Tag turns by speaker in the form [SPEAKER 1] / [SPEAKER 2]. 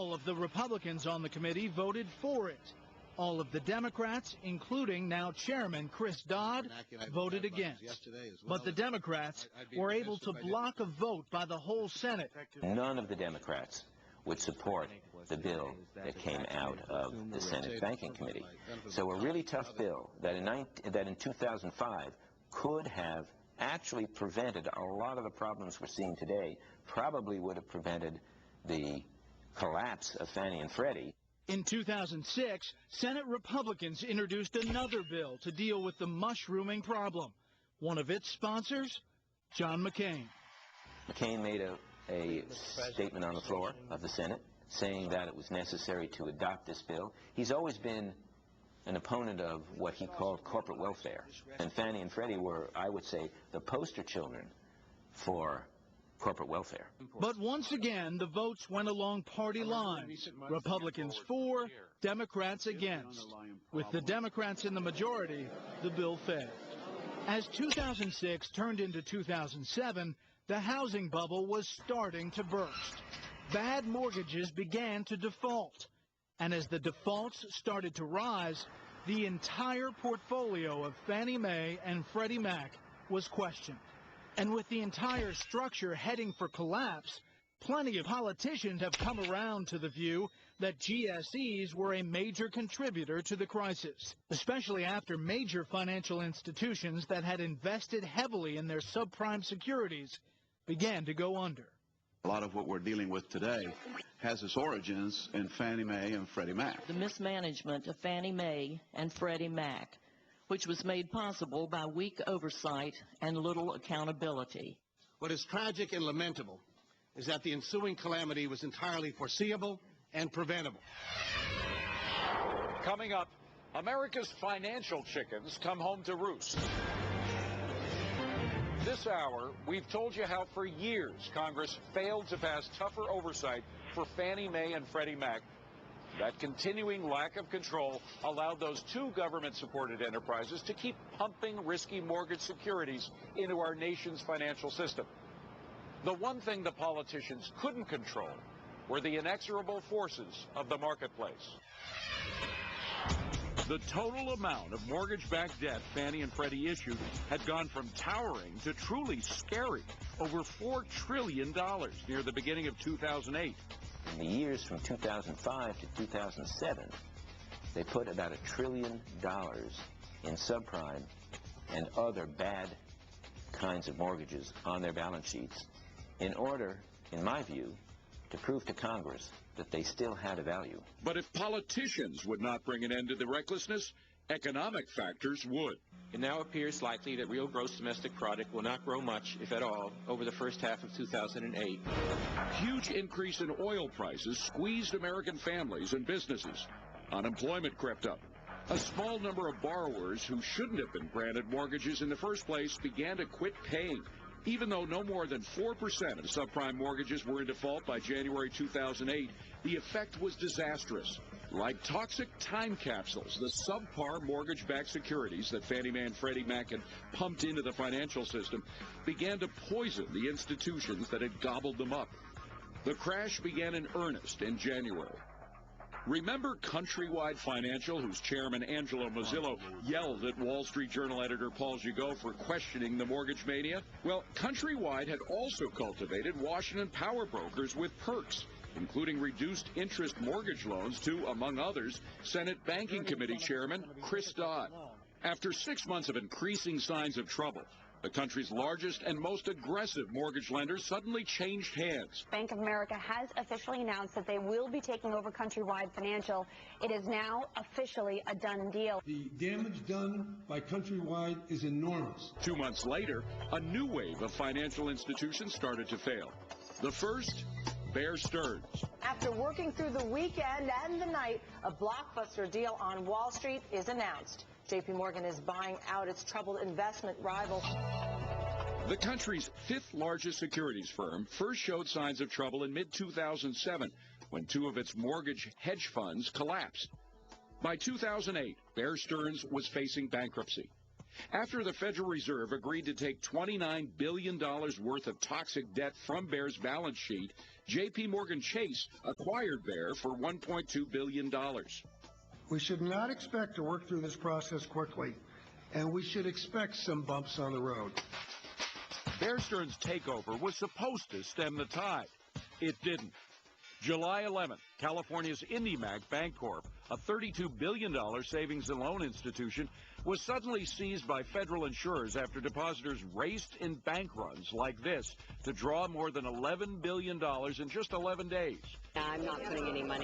[SPEAKER 1] All of the Republicans on the committee voted for it. All of the Democrats, including now Chairman Chris Dodd, voted against. But the Democrats were able to block a vote by the whole Senate.
[SPEAKER 2] None of the Democrats would support the bill that came out of the Senate Banking Committee. So a really tough bill that in 2005 could have actually prevented a lot of the problems we're seeing today, probably would have prevented the collapse of Fannie and Freddie.
[SPEAKER 1] In 2006, Senate Republicans introduced another bill to deal with the mushrooming problem. One of its sponsors, John McCain.
[SPEAKER 2] McCain made a statement on the floor of the Senate saying that it was necessary to adopt this bill. He's always been an opponent of what he called corporate welfare. And Fannie and Freddie were, I would say, the poster children for corporate welfare.
[SPEAKER 1] But once again, the votes went along party lines. Republicans for, Democrats against. With the Democrats in the majority, the bill failed. As 2006 turned into 2007, the housing bubble was starting to burst. Bad mortgages began to default. And as the defaults started to rise, the entire portfolio of Fannie Mae and Freddie Mac was questioned. And with the entire structure heading for collapse, plenty of politicians have come around to the view that GSEs were a major contributor to the crisis, especially after major financial institutions that had invested heavily in their subprime securities began to go under.
[SPEAKER 3] A lot of what we're dealing with today has its origins in Fannie Mae and Freddie Mac.
[SPEAKER 4] The mismanagement of Fannie Mae and Freddie Mac, which was made possible by weak oversight and little accountability.
[SPEAKER 5] What is tragic and lamentable is that the ensuing calamity was entirely foreseeable and preventable.
[SPEAKER 6] Coming up, America's financial chickens come home to roost. This hour, we've told you how for years Congress failed to pass tougher oversight for Fannie Mae and Freddie Mac. That continuing lack of control allowed those two government-supported enterprises to keep pumping risky mortgage securities into our nation's financial system. The one thing the politicians couldn't control were the inexorable forces of the marketplace. The total amount of mortgage-backed debt Fannie and Freddie issued had gone from towering to truly scary, over $4 trillion near the beginning of 2008.
[SPEAKER 2] In the years from 2005 to 2007, they put about $1 trillion in subprime and other bad kinds of mortgages on their balance sheets in order, in my view, to prove to Congress that they still had a value.
[SPEAKER 6] But if politicians would not bring an end to the recklessness, economic factors would.
[SPEAKER 7] It now appears likely that real gross domestic product will not grow much, if at all, over the first half of 2008.
[SPEAKER 6] Huge increase in oil prices squeezed American families and businesses. Unemployment crept up. A small number of borrowers who shouldn't have been granted mortgages in the first place began to quit paying. Even though no more than 4% of subprime mortgages were in default by January 2008, the effect was disastrous. Like toxic time capsules, the subpar mortgage-backed securities that Fannie Mae and Freddie Mac had pumped into the financial system began to poison the institutions that had gobbled them up. The crash began in earnest in January. Remember Countrywide Financial, whose chairman Angelo Mozillo yelled at Wall Street Journal editor Paul Gigot for questioning the mortgage mania? Well, Countrywide had also cultivated Washington power brokers with perks, including reduced interest mortgage loans to, among others, Senate Banking Committee Chairman Chris Dodd. After 6 months of increasing signs of trouble, the country's largest and most aggressive mortgage lenders suddenly changed hands.
[SPEAKER 8] Bank of America has officially announced that they will be taking over Countrywide Financial. It is now officially a done deal.
[SPEAKER 9] The damage done by Countrywide is enormous.
[SPEAKER 6] 2 months later, a new wave of financial institutions started to fail. The first, Bear Stearns.
[SPEAKER 10] After working through the weekend and the night, a blockbuster deal on Wall Street is announced. J.P. Morgan is buying out its troubled investment rival.
[SPEAKER 6] The country's fifth largest securities firm first showed signs of trouble in mid-2007 when two of its mortgage hedge funds collapsed. By 2008, Bear Stearns was facing bankruptcy. After the Federal Reserve agreed to take $29 billion worth of toxic debt from Bear's balance sheet, J.P. Morgan Chase acquired Bear for $1.2 billion.
[SPEAKER 9] We should not expect to work through this process quickly, and we should expect some bumps on the road.
[SPEAKER 6] Bear Stearns' takeover was supposed to stem the tide. It didn't. July 11th, California's IndyMac Bancorp, a $32 billion savings and loan institution, was suddenly seized by federal insurers after depositors raced in bank runs like this to draw more than $11 billion in just 11 days.
[SPEAKER 11] I'm not putting any money